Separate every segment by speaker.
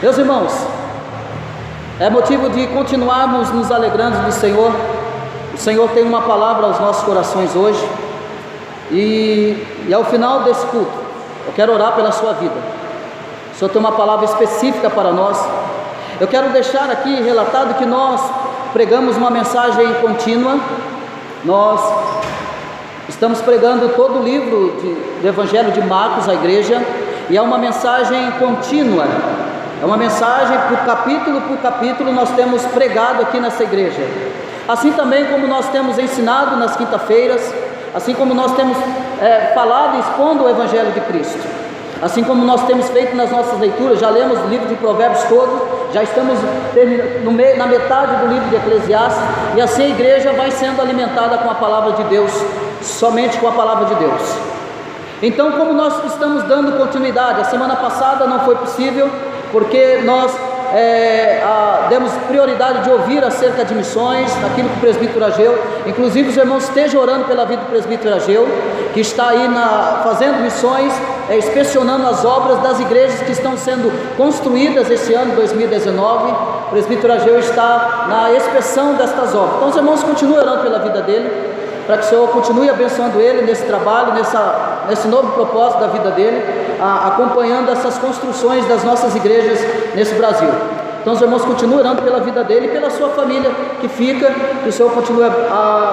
Speaker 1: Meus irmãos, é motivo de continuarmos nos alegrando do Senhor. O Senhor tem uma palavra aos nossos corações hoje, e ao final desse culto, eu quero orar pela sua vida. O Senhor tem uma palavra específica para nós. Eu quero deixar aqui relatado que nós pregamos uma mensagem contínua. Nós estamos pregando todo o livro do Evangelho de Marcos à igreja, e é uma mensagem contínua. É uma mensagem por capítulo nós temos pregado aqui nessa igreja. Assim também como nós temos ensinado nas quinta-feiras, assim como nós temos falado e expondo o Evangelho de Cristo, assim como nós temos feito nas nossas leituras. Já lemos o livro de Provérbios todo, já estamos na metade do livro de Eclesiastes, e assim a igreja vai sendo alimentada com a palavra de Deus, somente com a palavra de Deus. Então, como nós estamos dando continuidade, a semana passada não foi possível, porque nós demos prioridade de ouvir acerca de missões, naquilo que o presbítero Ageu, inclusive os irmãos estejam orando pela vida do presbítero Ageu, que está aí fazendo missões, inspecionando as obras das igrejas que estão sendo construídas esse ano 2019. O presbítero Ageu está na inspeção destas obras. Então os irmãos continuem orando pela vida dele, para que o Senhor continue abençoando ele nesse trabalho, nesse novo propósito da vida dele, acompanhando essas construções das nossas igrejas nesse Brasil. Então os irmãos continuem orando pela vida dele e pela sua família que fica, que o Senhor continue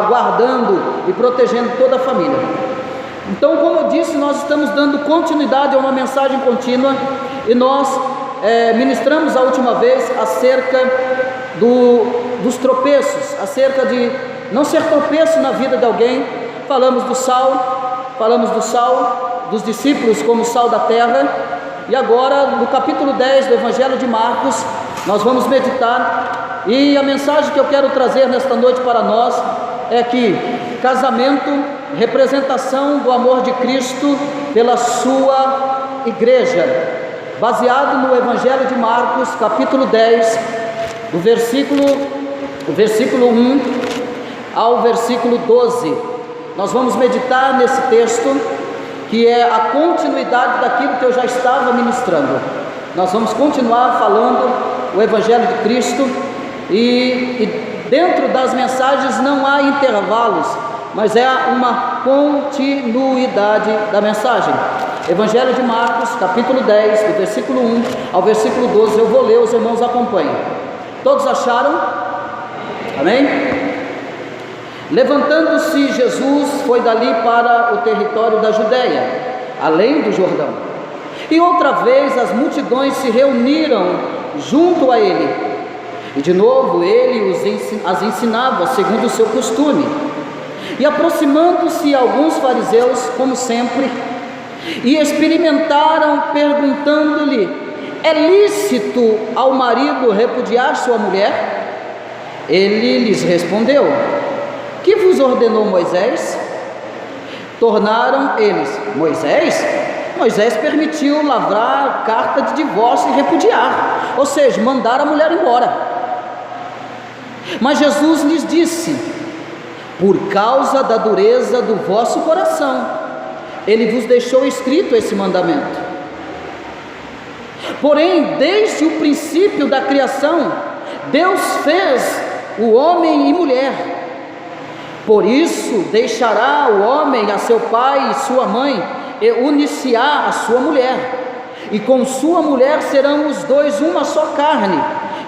Speaker 1: guardando e protegendo toda a família. Então, como eu disse, nós estamos dando continuidade a uma mensagem contínua, e nós ministramos a última vez acerca dos tropeços, acerca de não ser tropeço na vida de alguém. Falamos do sal, dos discípulos como sal da terra, e agora no capítulo 10 do Evangelho de Marcos nós vamos meditar, e a mensagem que eu quero trazer nesta noite para nós é que casamento, representação do amor de Cristo pela sua igreja, baseado no Evangelho de Marcos, capítulo 10, do versículo 1 ao versículo 12. Nós vamos meditar nesse texto, que é a continuidade daquilo que eu já estava ministrando. Nós vamos continuar falando o Evangelho de Cristo, e dentro das mensagens não há intervalos, mas é uma continuidade da mensagem. Evangelho de Marcos, capítulo 10, do versículo 1 ao versículo 12, eu vou ler, os irmãos acompanhem. Todos acharam? Amém? Levantando-se Jesus, foi dali para o território da Judéia, além do Jordão, e outra vez as multidões se reuniram junto a ele, e de novo ele as ensinava segundo o seu costume. E aproximando-se alguns fariseus, como sempre, e experimentaram, perguntando-lhe: é lícito ao marido repudiar sua mulher? Ele lhes respondeu: que vos ordenou Moisés? Tornaram eles: Moisés? Moisés permitiu lavrar carta de divórcio e repudiar, ou seja, mandar a mulher embora. Mas Jesus lhes disse: por causa da dureza do vosso coração, ele vos deixou escrito esse mandamento. Porém, desde o princípio da criação, Deus fez o homem e mulher. Por isso deixará o homem a seu pai e sua mãe, e unir-se-á a sua mulher, e com sua mulher serão os dois uma só carne,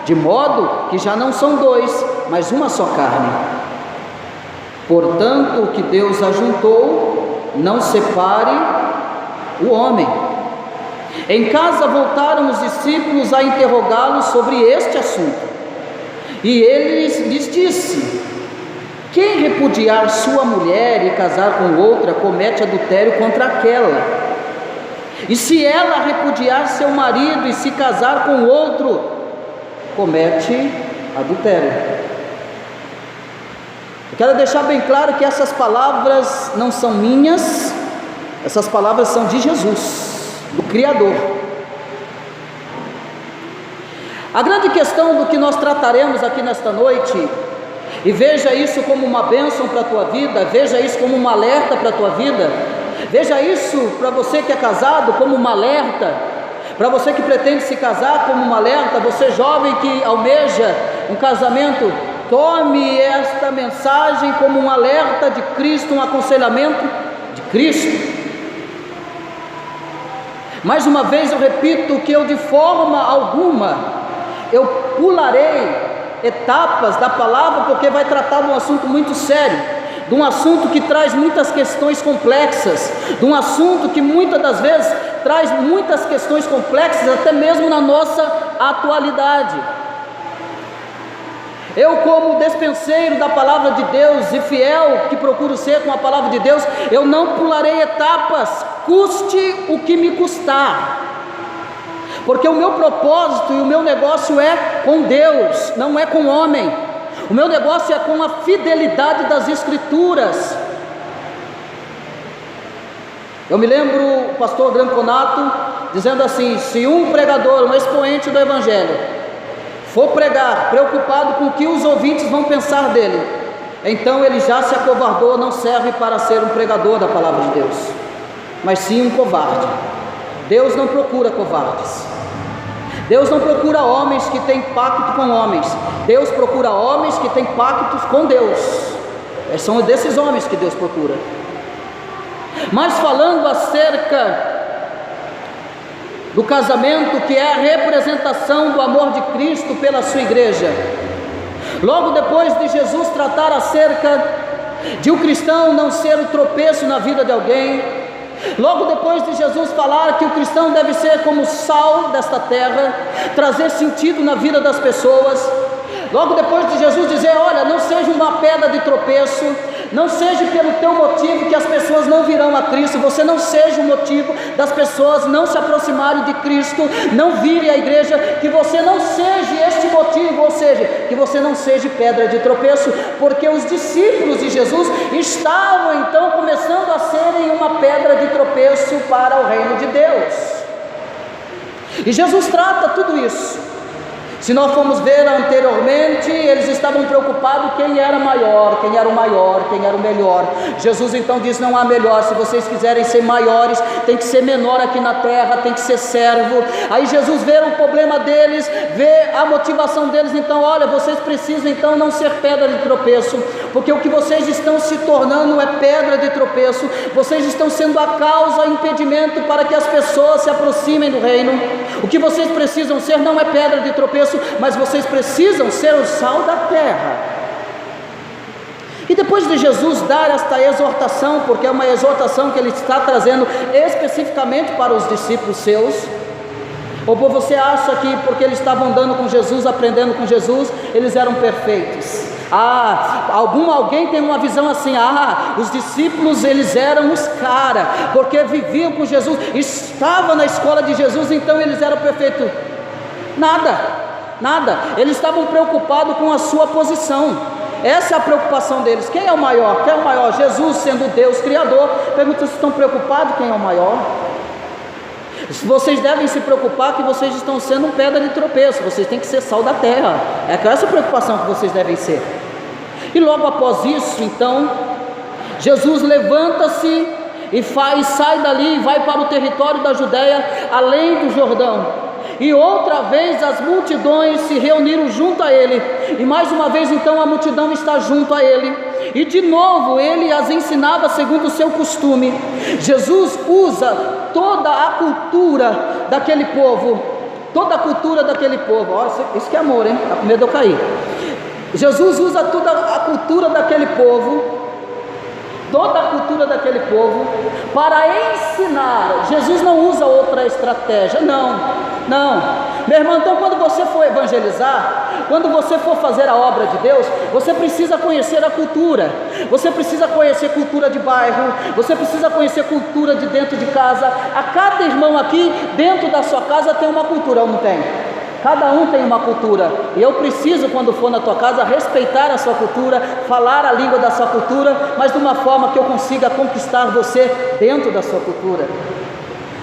Speaker 1: de modo que já não são dois, mas uma só carne. Portanto, o que Deus ajuntou, não separe o homem. Em casa voltaram os discípulos a interrogá-lo sobre este assunto, e ele lhes disse: quem repudiar sua mulher e casar com outra, comete adultério contra aquela. E se ela repudiar seu marido e se casar com outro, comete adultério. Eu quero deixar bem claro que essas palavras não são minhas, essas palavras são de Jesus, do Criador. A grande questão do que nós trataremos aqui nesta noite, e veja isso como uma bênção para a tua vida, veja isso como um alerta para a tua vida, veja isso para você que é casado como um alerta, Para você que pretende se casar, como um alerta, você jovem que almeja um casamento, tome esta mensagem como um alerta de Cristo, um aconselhamento de Cristo. Mais uma vez eu repito que eu de forma alguma eu pularei etapas da palavra, porque vai tratar de um assunto muito sério, de um assunto que traz muitas questões complexas, de um assunto que muitas das vezes traz muitas questões complexas, até mesmo na nossa atualidade. Eu, como despenseiro da palavra de Deus e fiel que procuro ser com a palavra de Deus, eu não pularei etapas, custe o que me custar, porque o meu propósito e o meu negócio é com Deus, não é com o homem. O meu negócio é com a fidelidade das Escrituras. Eu me lembro o pastor Granconato dizendo assim: se um pregador, um expoente do Evangelho, for pregar preocupado com o que os ouvintes vão pensar dele, então ele já se acovardou, não serve para ser um pregador da palavra de Deus, mas sim um covarde. Deus não procura covardes. Deus não procura homens que têm pacto com homens. Deus procura homens que têm pactos com Deus. São desses homens que Deus procura. Mas falando acerca do casamento, que é a representação do amor de Cristo pela sua igreja, logo depois de Jesus tratar acerca de um cristão não ser o tropeço na vida de alguém, logo depois de Jesus falar que o cristão deve ser como o sal desta terra, trazer sentido na vida das pessoas, logo depois de Jesus dizer: olha, não seja uma pedra de tropeço, não seja pelo teu motivo que as pessoas não virão a Cristo, você não seja o motivo das pessoas não se aproximarem de Cristo, não virem à igreja, que você não seja este motivo, ou seja, que você não seja pedra de tropeço, porque os discípulos de Jesus estavam então começando a serem uma pedra de tropeço para o reino de Deus, e Jesus trata tudo isso. Se nós formos ver anteriormente, eles estavam preocupados quem era maior, quem era o maior, quem era o melhor. Jesus então diz: não há melhor, se vocês quiserem ser maiores, tem que ser menor aqui na terra, tem que ser servo. Aí Jesus vê o problema deles, vê a motivação deles, então olha, vocês precisam então não ser pedra de tropeço, porque o que vocês estão se tornando é pedra de tropeço, vocês estão sendo a causa, impedimento para que as pessoas se aproximem do reino. O que vocês precisam ser não é pedra de tropeço, mas vocês precisam ser o sal da terra. E depois de Jesus dar esta exortação, porque é uma exortação que ele está trazendo especificamente para os discípulos seus, ou você acha que porque eles estavam andando com Jesus, aprendendo com Jesus, eles eram perfeitos? Alguém tem uma visão assim: os discípulos eles eram os caras, porque viviam com Jesus, estavam na escola de Jesus, então eles eram perfeitos. Nada, eles estavam preocupados com a sua posição, essa é a preocupação deles. Quem é o maior? Quem é o maior? Jesus, sendo Deus Criador. Pergunta se estão preocupados quem é o maior. Vocês devem se preocupar que vocês estão sendo um pedra de tropeço, vocês têm que ser sal da terra, é com essa preocupação que vocês devem ser. E logo após isso, então, Jesus levanta-se e sai dali e vai para o território da Judéia, além do Jordão. E outra vez as multidões se reuniram junto a ele, e mais uma vez então a multidão está junto a ele, e de novo ele as ensinava segundo o seu costume. Jesus usa toda a cultura daquele povo, olha, isso que é amor, hein? Está com medo de eu cair. Jesus usa toda a cultura daquele povo, para ensinar. Jesus não usa outra estratégia, não. Meu irmão, então quando você for evangelizar, quando você for fazer a obra de Deus, você precisa conhecer a cultura, você precisa conhecer cultura de bairro, você precisa conhecer cultura de dentro de casa. A cada irmão aqui, dentro da sua casa tem uma cultura, ou não tem? Cada um tem uma cultura, e eu preciso, quando for na tua casa, respeitar a sua cultura, falar a língua da sua cultura, mas de uma forma que eu consiga conquistar você dentro da sua cultura.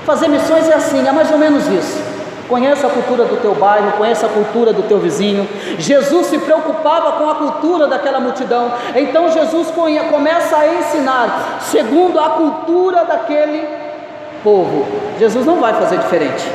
Speaker 1: Fazer missões é assim, é mais ou menos isso. Conheça a cultura do teu bairro, conheça a cultura do teu vizinho. Jesus se preocupava com a cultura daquela multidão, então Jesus começa a ensinar segundo a cultura daquele povo. Jesus não vai fazer diferente.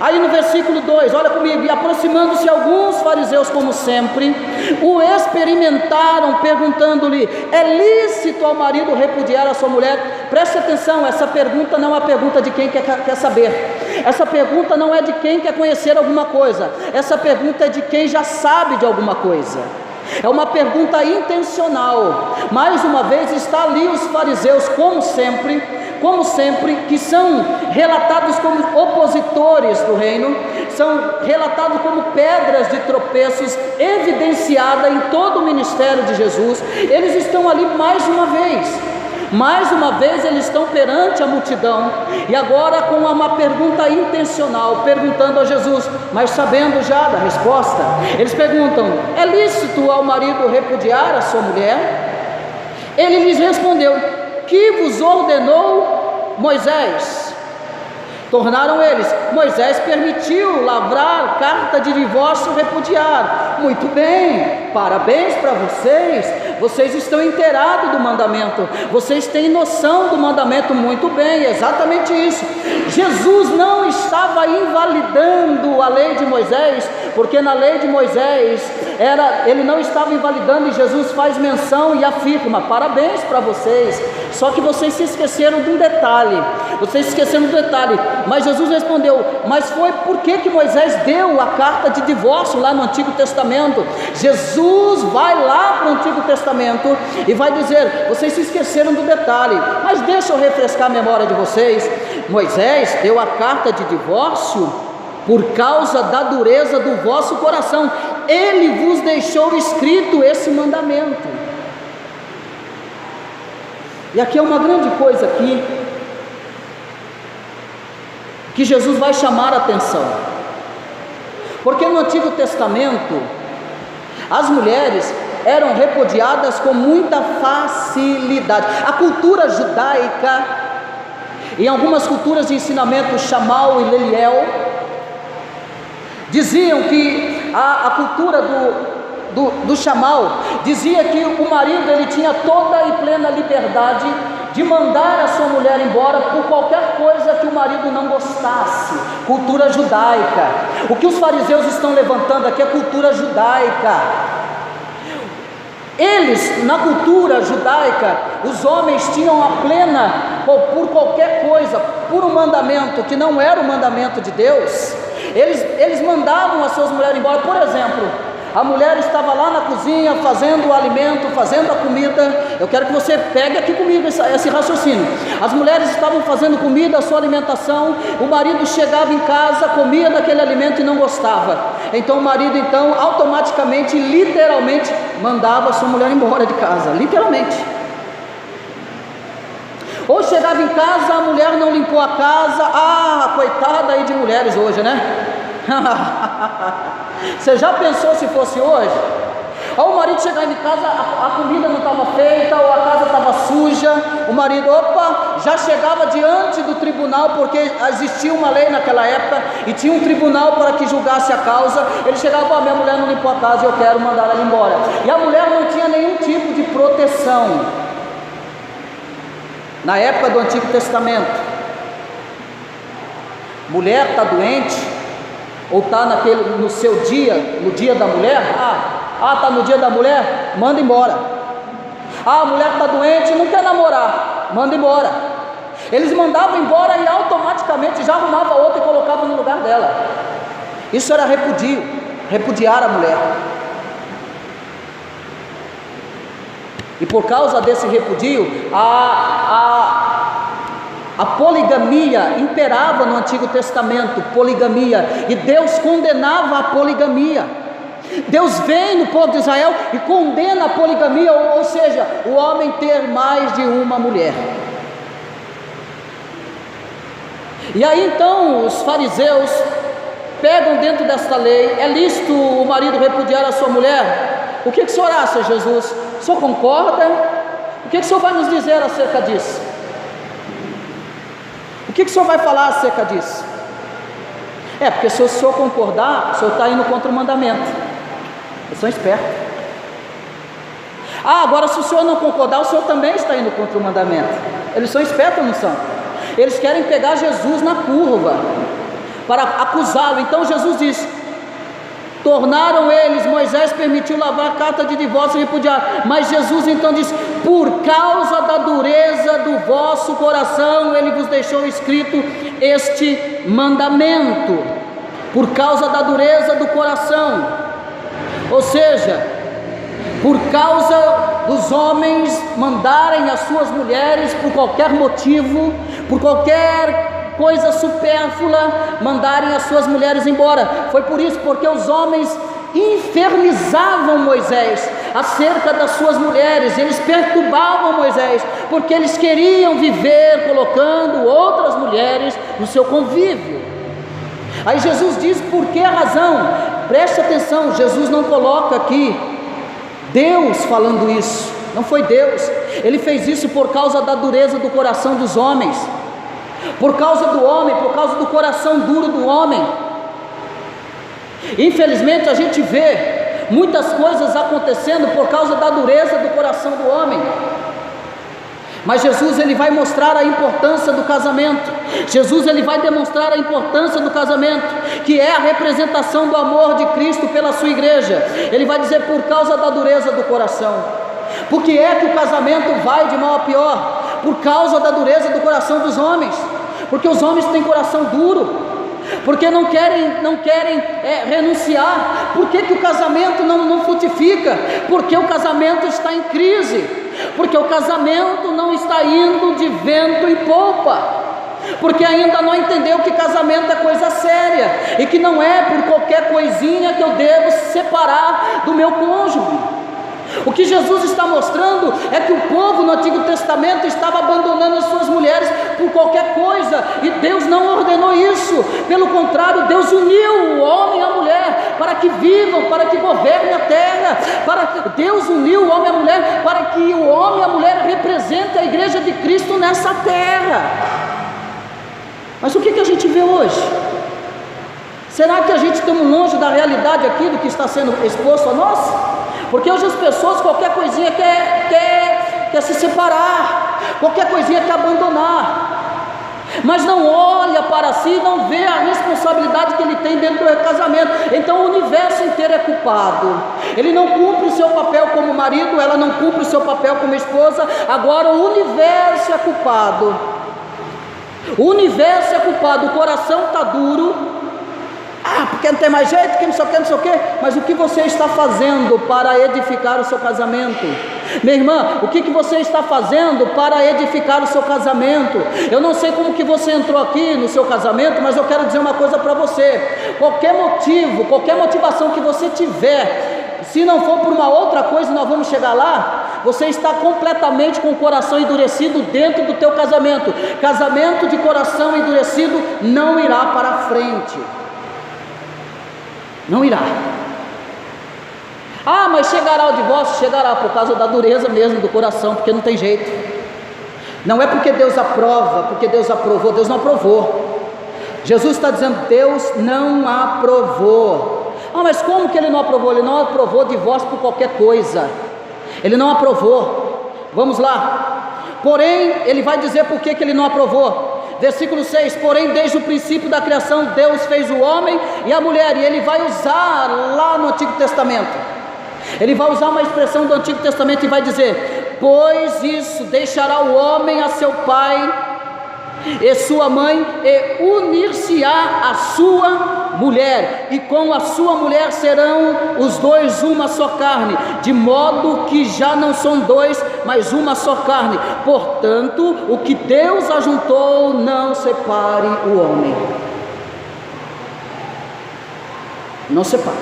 Speaker 1: Aí no versículo 2, olha comigo: e aproximando-se alguns fariseus, como sempre, o experimentaram, perguntando-lhe: é lícito ao marido repudiar a sua mulher? Preste atenção, essa pergunta não é uma pergunta de quem quer saber, essa pergunta não é de quem quer conhecer alguma coisa, essa pergunta é de quem já sabe de alguma coisa. É uma pergunta intencional. Mais uma vez está ali os fariseus, como sempre, que são relatados como opositores do reino, são relatados como pedras de tropeços, evidenciada em todo o ministério de Jesus. Eles estão ali mais uma vez eles estão perante a multidão, e agora com uma pergunta intencional, perguntando a Jesus, mas sabendo já da resposta. Eles perguntam: é lícito ao marido repudiar a sua mulher? Ele lhes respondeu: que vos ordenou Moisés? Tornaram eles: Moisés permitiu lavrar carta de divórcio e repudiar. Muito bem, parabéns para vocês estão inteirados do mandamento, vocês têm noção do mandamento. Muito bem, exatamente isso. Jesus não estava invalidando a lei de Moisés, porque na lei de Moisés ele não estava invalidando, e Jesus faz menção e afirma: parabéns para vocês, só que vocês se esqueceram de um detalhe, mas Jesus respondeu: mas foi por que Moisés deu a carta de divórcio lá no Antigo Testamento? Jesus vai lá para o Antigo Testamento e vai dizer: vocês se esqueceram do detalhe, mas deixa eu refrescar a memória de vocês. Moisés deu a carta de divórcio por causa da dureza do vosso coração, ele vos deixou escrito esse mandamento. E aqui é uma grande coisa que Jesus vai chamar a atenção, porque no Antigo Testamento as mulheres eram repudiadas com muita facilidade. A cultura judaica, em algumas culturas de ensinamento, Shammai e Leliel, diziam que a cultura do Shammai dizia que o marido ele tinha toda e plena liberdade de mandar a sua mulher embora por qualquer coisa que o marido não gostasse. Cultura judaica. O que os fariseus estão levantando aqui é cultura judaica. Eles, na cultura judaica, os homens tinham a plena, por qualquer coisa, por um mandamento que não era o mandamento de Deus, eles mandavam as suas mulheres embora. Por exemplo, a mulher estava lá na cozinha fazendo o alimento, fazendo a comida. Eu quero que você pegue aqui comigo esse raciocínio. As mulheres estavam fazendo comida, a sua alimentação, o marido chegava em casa, comia daquele alimento e não gostava. Então o marido automaticamente, literalmente, mandava a sua mulher embora de casa, literalmente. Ou chegava em casa, a mulher não limpou a casa. Coitada aí de mulheres hoje, né? Você já pensou se fosse hoje? Ou o marido chegava em casa, a comida não estava feita, ou a casa estava suja, o marido, já chegava diante do tribunal, porque existia uma lei naquela época, e tinha um tribunal para que julgasse a causa. Ele chegava: minha mulher não limpou a casa, eu quero mandar ela embora. E a mulher não tinha nenhum tipo de proteção. Na época do Antigo Testamento, mulher está doente, ou está no seu dia, no dia da mulher, está no dia da mulher, manda embora. A mulher está doente, não quer namorar, manda embora. Eles mandavam embora e automaticamente já arrumava outra e colocava no lugar dela. Isso era repudiar a mulher. E por causa desse repudio, a poligamia imperava no Antigo Testamento, poligamia, e Deus condenava a poligamia. Deus vem no povo de Israel e condena a poligamia, ou seja, o homem ter mais de uma mulher. E aí então os fariseus pegam dentro desta lei: é lícito o marido repudiar a sua mulher? O que o senhor acha, Jesus? O senhor concorda? O que o senhor vai nos dizer acerca disso? O que o senhor vai falar acerca disso? Porque se o senhor concordar, o senhor está indo contra o mandamento. Eles são espertos. Agora se o senhor não concordar, o senhor também está indo contra o mandamento. Eles são espertos ou não são? Eles querem pegar Jesus na curva, para acusá-lo. Então Jesus diz: tornaram eles, Moisés permitiu lavar a carta de divórcio e repudiar. Mas Jesus então diz: por causa da dureza do vosso coração, Ele vos deixou escrito este mandamento. Por causa da dureza do coração, ou seja, por causa dos homens mandarem as suas mulheres por qualquer motivo, por qualquer coisa supérflua, mandarem as suas mulheres embora. Foi por isso, porque os homens infernizavam Moisés acerca das suas mulheres, eles perturbavam Moisés, porque eles queriam viver colocando outras mulheres no seu convívio. Aí Jesus diz por que razão. Preste atenção, Jesus não coloca aqui Deus falando isso, não foi Deus. Ele fez isso por causa da dureza do coração dos homens, por causa do homem, por causa do coração duro do homem. Infelizmente a gente vê muitas coisas acontecendo por causa da dureza do coração do homem. Mas Jesus, ele vai mostrar a importância do casamento. Jesus, ele vai demonstrar a importância do casamento, que é a representação do amor de Cristo pela sua igreja. Ele vai dizer por causa da dureza do coração. Por que é que o casamento vai de mal a pior? Por causa da dureza do coração dos homens. Porque os homens têm coração duro, porque não querem renunciar. Por que o casamento não frutifica? Porque o casamento está em crise, porque o casamento não está indo de vento em popa, porque ainda não entendeu que casamento é coisa séria, e que não é por qualquer coisinha que eu devo separar do meu cônjuge. O que Jesus está mostrando é que o povo no Antigo Testamento estava abandonando as suas mulheres por qualquer coisa, e Deus não ordenou isso. Pelo contrário, Deus uniu o homem e a mulher para que vivam, para que governem a terra. Deus uniu o homem e a mulher para que o homem e a mulher representem a igreja de Cristo nessa terra. Mas o que a gente vê hoje? Será que a gente está longe da realidade aqui do que está sendo exposto a nós? Porque hoje as pessoas, qualquer coisinha quer se separar, qualquer coisinha quer abandonar, mas não olha para si, não vê a responsabilidade que ele tem dentro do casamento. Então o universo inteiro é culpado. Ele não cumpre o seu papel como marido, ela não cumpre o seu papel como esposa. Agora o universo é culpado. O universo é culpado, o coração está duro. Porque não tem mais jeito, que não sei o que, mas o que você está fazendo para edificar o seu casamento? Minha irmã, o que você está fazendo para edificar o seu casamento? Eu não sei como que você entrou aqui no seu casamento, mas eu quero dizer uma coisa para você: qualquer motivo, qualquer motivação que você tiver, se não for por uma outra coisa, nós vamos chegar lá, você está completamente com o coração endurecido dentro do teu casamento. Casamento de coração endurecido não irá para frente. Não irá. Mas chegará o divórcio? Chegará, por causa da dureza mesmo do coração, porque não tem jeito. Não é porque Deus aprova, porque Deus aprovou. Deus não aprovou. Jesus está dizendo: Deus não aprovou. Mas como que Ele não aprovou? Ele não aprovou divórcio por qualquer coisa. Ele não aprovou. Vamos lá. Porém, Ele vai dizer por que Ele não aprovou. Versículo 6, porém desde o princípio da criação Deus fez o homem e a mulher. E ele vai usar lá no Antigo Testamento, ele vai usar uma expressão do Antigo Testamento e vai dizer: pois isso, deixará o homem a seu pai e sua mãe, e unir-se-á a sua mulher, e com a sua mulher serão os dois uma só carne, de modo que já não são dois, mas uma só carne. Portanto, o que Deus ajuntou, não separe o homem. Não separe.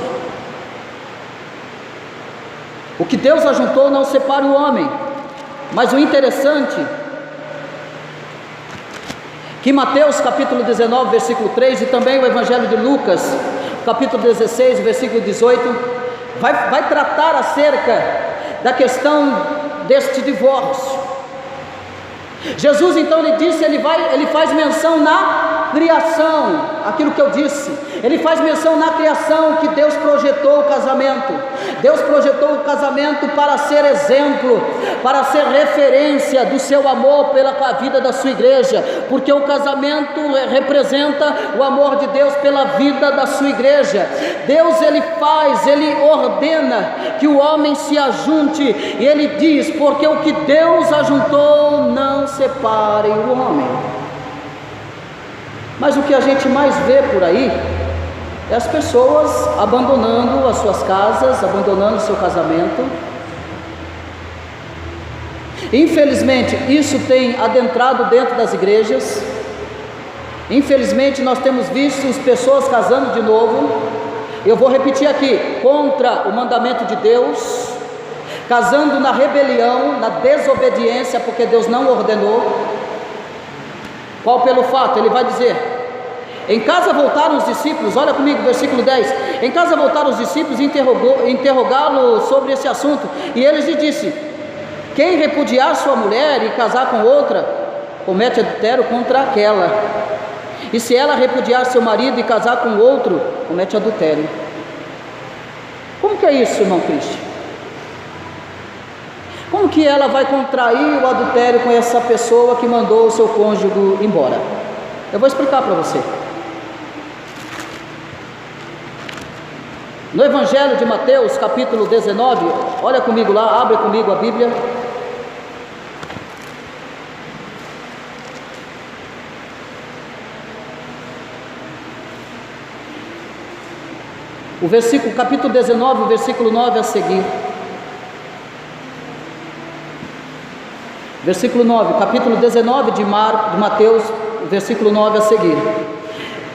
Speaker 1: O que Deus ajuntou, não separe o homem. Mas o interessante que Mateus capítulo 19, versículo 3, e também o Evangelho de Lucas, capítulo 16, versículo 18, vai tratar acerca da questão deste divórcio. Jesus então ele disse, ele faz menção na criação, aquilo que eu disse, ele faz menção na criação que Deus projetou o casamento. Deus projetou o casamento para ser exemplo, para ser referência do seu amor pela vida da sua igreja, porque o casamento representa o amor de Deus pela vida da sua igreja. Deus, ele ordena que o homem se ajunte, e ele diz, porque o que Deus ajuntou não separe o homem. Mas o que a gente mais vê por aí é as pessoas abandonando as suas casas, abandonando o seu casamento. Infelizmente, isso tem adentrado dentro das igrejas. Infelizmente, nós temos visto as pessoas casando de novo. Eu vou repetir aqui: contra o mandamento de Deus, casando na rebelião, na desobediência, porque Deus não ordenou. Qual pelo fato? Ele vai dizer: em casa voltaram os discípulos, olha comigo, versículo 10. Em casa voltaram os discípulos e interrogá-lo sobre esse assunto. E eles lhe disse: quem repudiar sua mulher e casar com outra, comete adultério contra aquela. E se ela repudiar seu marido e casar com outro, comete adultério. Como que é isso, irmão Cristo? Como que ela vai contrair o adultério com essa pessoa que mandou o seu cônjuge embora? Eu vou explicar para você. No Evangelho de Mateus, capítulo 19, olha comigo lá, abre comigo a Bíblia. O versículo, capítulo 19, o versículo 9 a seguir. Versículo 9, capítulo 19 de Mateus, versículo 9 a seguir.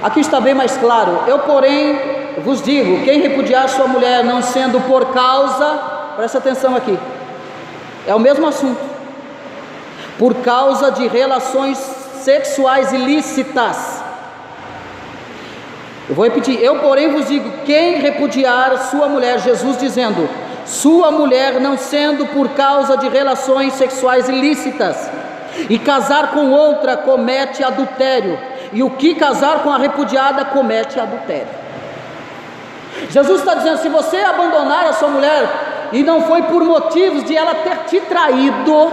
Speaker 1: Aqui está bem mais claro: eu, porém, vos digo, quem repudiar sua mulher, não sendo por causa, presta atenção aqui, é o mesmo assunto, por causa de relações sexuais ilícitas. Eu vou repetir: eu, porém, vos digo, quem repudiar sua mulher, Jesus dizendo, sua mulher, não sendo por causa de relações sexuais ilícitas, e casar com outra, comete adultério, e o que casar com a repudiada, comete adultério. Jesus está dizendo: se você abandonar a sua mulher, e não foi por motivos de ela ter te traído,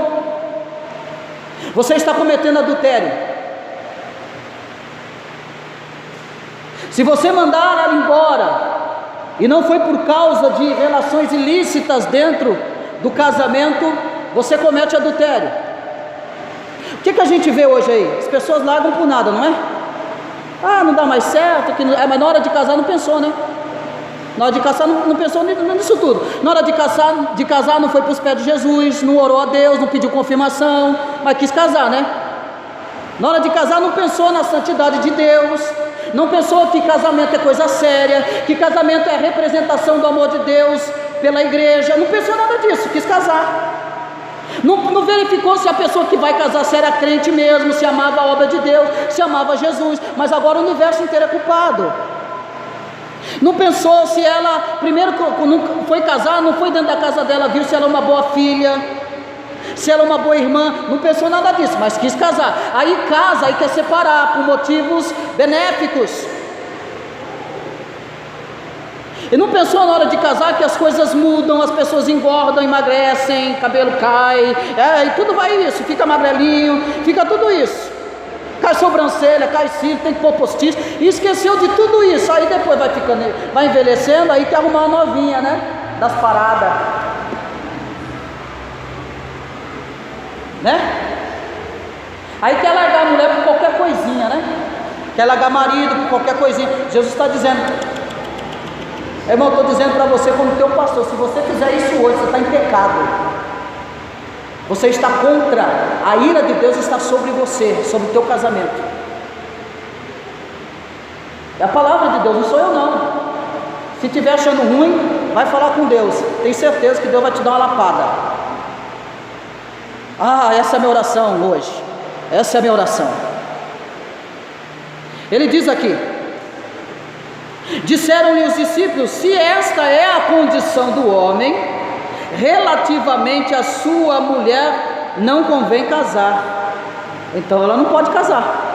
Speaker 1: você está cometendo adultério. Se você mandar ela embora, e não foi por causa de relações ilícitas dentro do casamento, você comete adultério. O que a gente vê hoje aí? As pessoas largam por nada, não é? Ah, não dá mais certo, mas na hora de casar não pensou, né? Na hora de casar não pensou nisso tudo. Na hora de casar não foi para os pés de Jesus, não orou a Deus, não pediu confirmação, mas quis casar, né? Na hora de casar não pensou na santidade de Deus, não pensou que casamento é coisa séria, que casamento é representação do amor de Deus pela igreja, não pensou nada disso, quis casar. Não verificou se a pessoa que vai casar se era crente mesmo, se amava a obra de Deus, se amava Jesus, mas agora o universo inteiro é culpado. Não pensou se ela, primeiro quando foi casar, não foi dentro da casa dela, viu se ela é uma boa filha, se ela é uma boa irmã, não pensou nada disso, mas quis casar. Aí casa, aí quer separar por motivos benéficos. E não pensou na hora de casar que as coisas mudam, as pessoas engordam, emagrecem, cabelo cai, e tudo vai isso, fica magrelinho, fica tudo isso. Cai sobrancelha, cai cílio, tem que pôr postiço, e esqueceu de tudo isso. Aí depois vai envelhecendo, aí quer arrumar uma novinha, né? Das paradas. Né? Aí quer largar a mulher por qualquer coisinha, né? Quer largar marido por qualquer coisinha. Jesus está dizendo, irmão, eu estou dizendo para você como teu pastor, se você fizer isso hoje, você está em pecado. Você está contra, a ira de Deus está sobre você, sobre o teu casamento. É a palavra de Deus, não sou eu não. Se estiver achando ruim, vai falar com Deus. Tem certeza que Deus vai te dar uma lapada. Ah, essa é a minha oração hoje. Essa é a minha oração. Ele diz aqui: disseram-lhe os discípulos, se esta é a condição do homem, relativamente à sua mulher, não convém casar. Então ela não pode casar.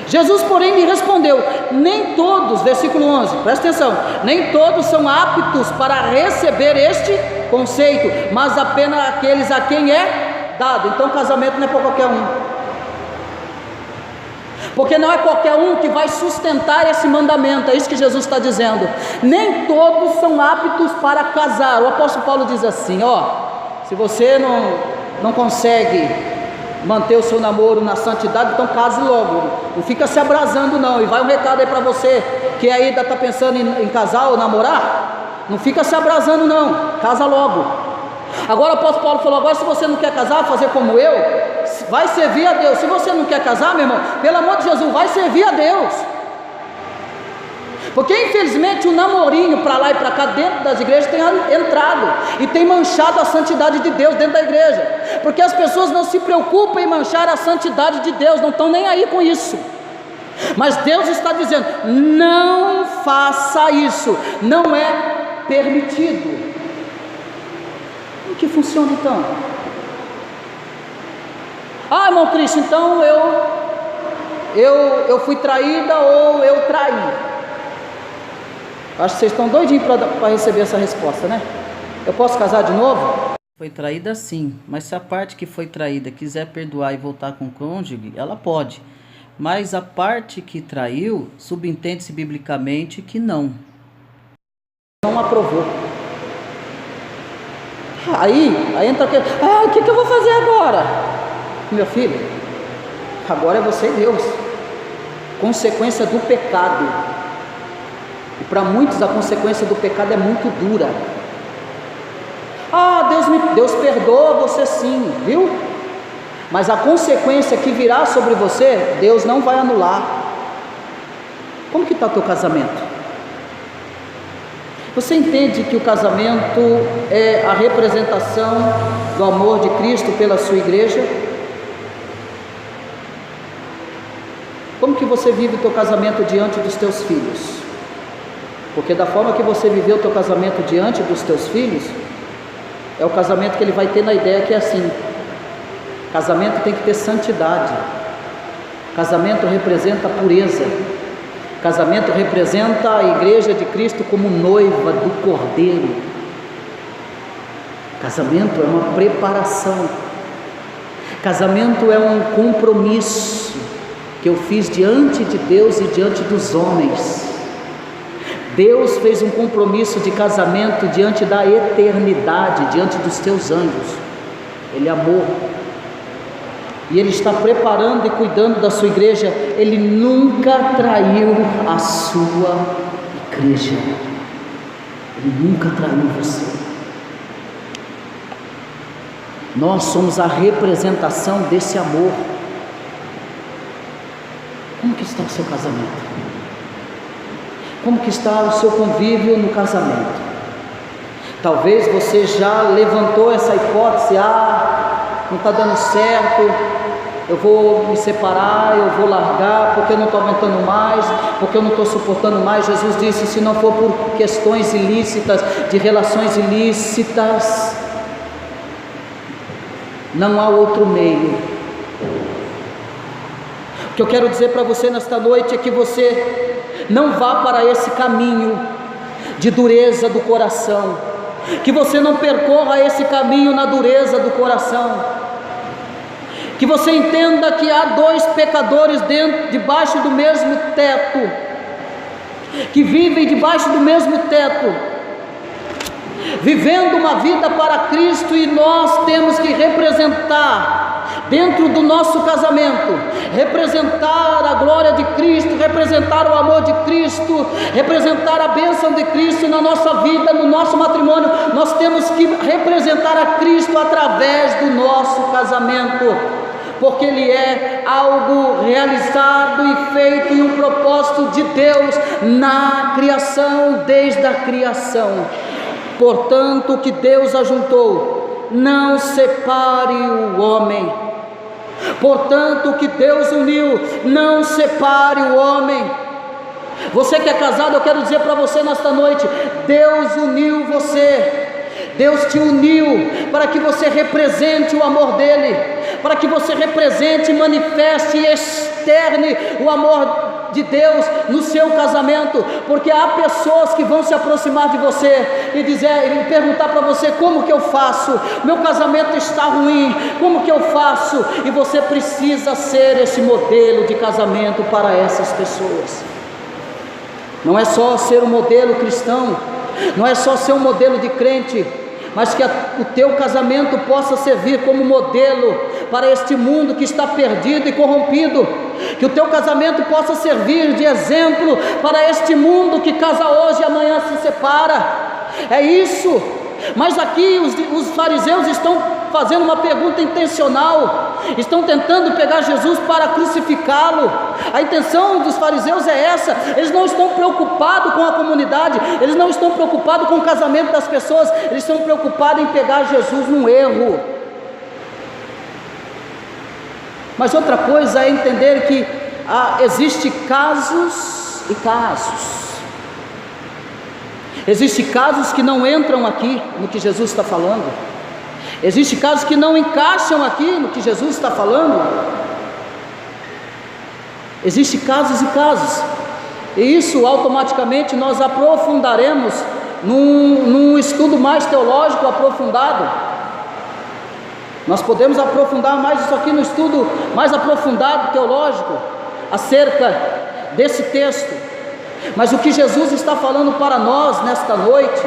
Speaker 1: Jesus, porém, lhe respondeu: nem todos, versículo 11, presta atenção, nem todos são aptos para receber este conceito, mas apenas aqueles a quem é dado. Então casamento não é para qualquer um, porque não é qualquer um que vai sustentar esse mandamento. É isso que Jesus está dizendo. Nem todos são aptos para casar. O apóstolo Paulo diz assim: se você não consegue manter o seu namoro na santidade, então case logo, não fica se abrasando não. E vai um recado aí para você que ainda está pensando em casar ou namorar: não fica se abrasando não, casa logo. Agora o apóstolo Paulo falou: agora se você não quer casar, fazer como eu, vai servir a Deus. Se você não quer casar, meu irmão, pelo amor de Jesus, vai servir a Deus. Porque infelizmente o namorinho para lá e para cá dentro das igrejas tem entrado e tem manchado a santidade de Deus dentro da igreja, porque as pessoas não se preocupam em manchar a santidade de Deus, não estão nem aí com isso. Mas Deus está dizendo: não faça isso, não é permitido. Como que funciona então? Irmão Cristo, então eu fui traída ou eu traí. Acho que vocês estão doidinhos para receber essa resposta, né? Eu posso casar de novo? Foi traída sim, mas se a parte que foi traída quiser perdoar e voltar com o cônjuge, ela pode. Mas a parte que traiu, subentende-se biblicamente que não aprovou. Aí entra aquele: o que eu vou fazer agora? Meu filho, agora é você e Deus. Consequência do pecado. E para muitos a consequência do pecado é muito dura. Deus perdoa você sim, viu? Mas a consequência que virá sobre você, Deus não vai anular. Como que está o teu casamento? Você entende que o casamento é a representação do amor de Cristo pela sua igreja? Como que você vive o teu casamento diante dos teus filhos? Porque da forma que você viveu o teu casamento diante dos teus filhos, é o casamento que ele vai ter na ideia que é assim: casamento tem que ter santidade, casamento representa pureza, casamento representa a igreja de Cristo como noiva do Cordeiro. Casamento é uma preparação, casamento é um compromisso que eu fiz diante de Deus e diante dos homens. Deus fez um compromisso de casamento diante da eternidade, diante dos teus anjos. Ele amou, e Ele está preparando e cuidando da sua igreja. Ele nunca traiu a sua igreja, Ele nunca traiu você. Nós somos a representação desse amor. Como que está o seu casamento? Como que está o seu convívio no casamento? Talvez você já levantou essa hipótese: não está dando certo, eu vou me separar, eu vou largar, porque eu não estou aguentando mais, porque eu não estou suportando mais. Jesus disse: se não for por questões ilícitas, de relações ilícitas, não há outro meio. O que eu quero dizer para você nesta noite é que você não vá para esse caminho de dureza do coração, que você não percorra esse caminho na dureza do coração, que você entenda que há dois pecadores debaixo do mesmo teto, que vivem debaixo do mesmo teto, vivendo uma vida para Cristo, e nós temos que representar dentro do nosso casamento, representar a glória de Cristo, representar o amor de Cristo, representar a bênção de Cristo na nossa vida, no nosso matrimônio. Nós temos que representar a Cristo através do nosso casamento, porque ele é algo realizado e feito em um propósito de Deus na criação, desde a criação. Portanto, o que Deus ajuntou, não separe o homem. Portanto, o que Deus uniu, não separe o homem. Você que é casado, eu quero dizer para você nesta noite: Deus uniu você, Deus te uniu para que você represente o amor dele, para que você represente e manifeste externe o amor de Deus no seu casamento, porque há pessoas que vão se aproximar de você e perguntar para você: como que eu faço? Meu casamento está ruim, como que eu faço? E você precisa ser esse modelo de casamento para essas pessoas. Não é só ser um modelo cristão, não é só ser um modelo de crente, mas que o teu casamento possa servir como modelo para este mundo que está perdido e corrompido, que o teu casamento possa servir de exemplo para este mundo que casa hoje e amanhã se separa. É isso. Mas aqui os fariseus estão fazendo uma pergunta intencional, estão tentando pegar Jesus para crucificá-lo. A intenção dos fariseus é essa. Eles não estão preocupados com a comunidade, eles não estão preocupados com o casamento das pessoas, eles estão preocupados em pegar Jesus num erro. Mas outra coisa é entender que existe casos e casos. Existem casos que não entram aqui no que Jesus está falando. Existem casos que não encaixam aqui no que Jesus está falando. Existem casos e casos. E isso automaticamente nós aprofundaremos num estudo mais teológico aprofundado. Nós podemos aprofundar mais isso aqui no estudo mais aprofundado teológico acerca desse texto. Mas o que Jesus está falando para nós nesta noite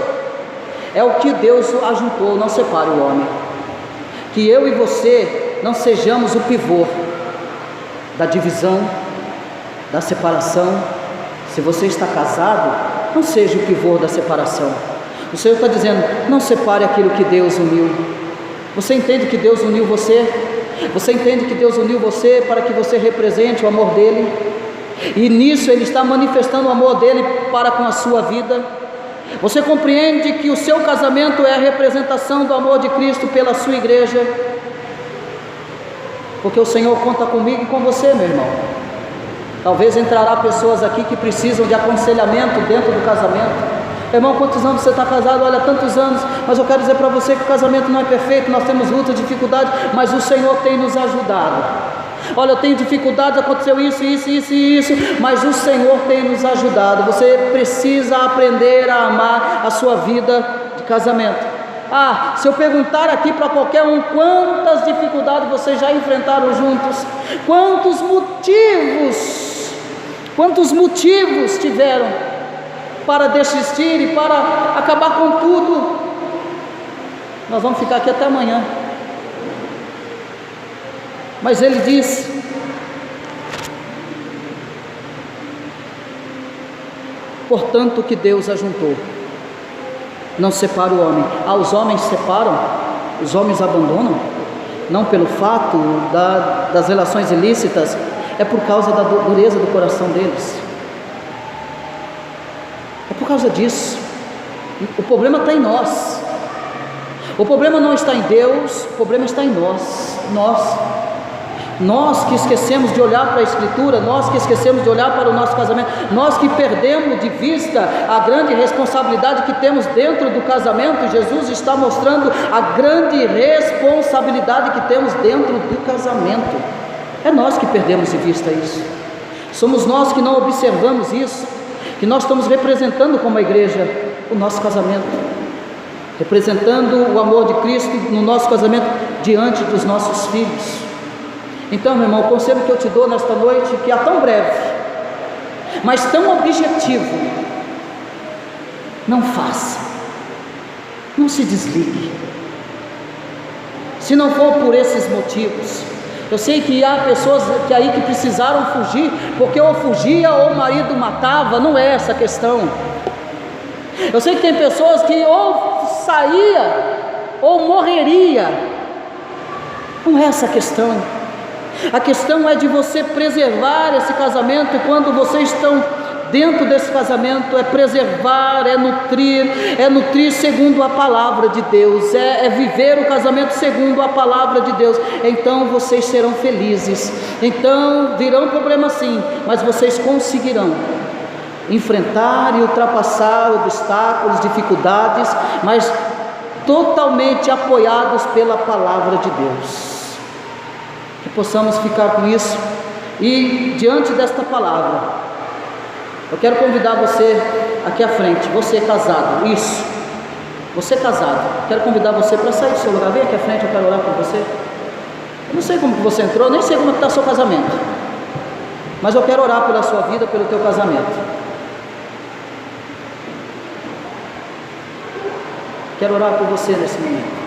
Speaker 1: é o que Deus ajuntou, não separe o homem. Que eu e você não sejamos o pivô da divisão, da separação. Se você está casado, não seja o pivô da separação. O Senhor está dizendo: não separe aquilo que Deus uniu. Você entende que Deus uniu você? Você entende que Deus uniu você para que você represente o amor dEle? E nisso Ele está manifestando o amor dEle para com a sua vida. Você compreende que o seu casamento é a representação do amor de Cristo pela sua igreja? Porque o Senhor conta comigo e com você, meu irmão. Talvez entrará pessoas aqui que precisam de aconselhamento dentro do casamento. Irmão, quantos anos você está casado? Olha, tantos anos. Mas eu quero dizer para você que o casamento não é perfeito, nós temos lutas, dificuldades, mas o Senhor tem nos ajudado. Olha, eu tenho dificuldades, aconteceu isso, mas o Senhor tem nos ajudado. Você precisa aprender a amar a sua vida de casamento. Se eu perguntar aqui para qualquer um quantas dificuldades vocês já enfrentaram juntos, quantos motivos tiveram para desistir e para acabar com tudo, nós vamos ficar aqui até amanhã. Mas ele diz: portanto, que Deus ajuntou, não separa o homem. Os homens separam, os homens abandonam, não pelo fato das relações ilícitas, é por causa da dureza do coração deles. É por causa disso. O problema está em nós. O problema não está em Deus, o problema está em nós. Nós que esquecemos de olhar para a Escritura, nós que esquecemos de olhar para o nosso casamento, nós que perdemos de vista a grande responsabilidade que temos dentro do casamento. Jesus está mostrando a grande responsabilidade que temos dentro do casamento. É nós que perdemos de vista isso. Somos nós que não observamos isso, que nós estamos representando como a igreja o nosso casamento, representando o amor de Cristo no nosso casamento diante dos nossos filhos. Então, meu irmão, o conselho que eu te dou nesta noite, que é tão breve, mas tão objetivo: não faça, não se desligue. Se não for por esses motivos, eu sei que há pessoas que precisaram fugir, porque ou fugia ou o marido matava, não é essa a questão. Eu sei que tem pessoas que ou saía ou morreria, não é essa a questão. A questão é de você preservar esse casamento, e quando vocês estão dentro desse casamento, é preservar, é nutrir segundo a palavra de Deus, é viver o casamento segundo a palavra de Deus. Então vocês serão felizes. Então virão problemas sim, mas vocês conseguirão enfrentar e ultrapassar obstáculos, dificuldades, mas totalmente apoiados pela palavra de Deus. Que possamos ficar com isso E diante desta palavra, eu quero convidar você aqui à frente, você casado, isso, você casado, quero convidar você para sair do seu lugar, vem aqui à frente, eu quero orar por você. Eu não sei como que você entrou, nem sei como está o seu casamento, mas eu quero orar pela sua vida, pelo teu casamento. Quero orar por você nesse momento.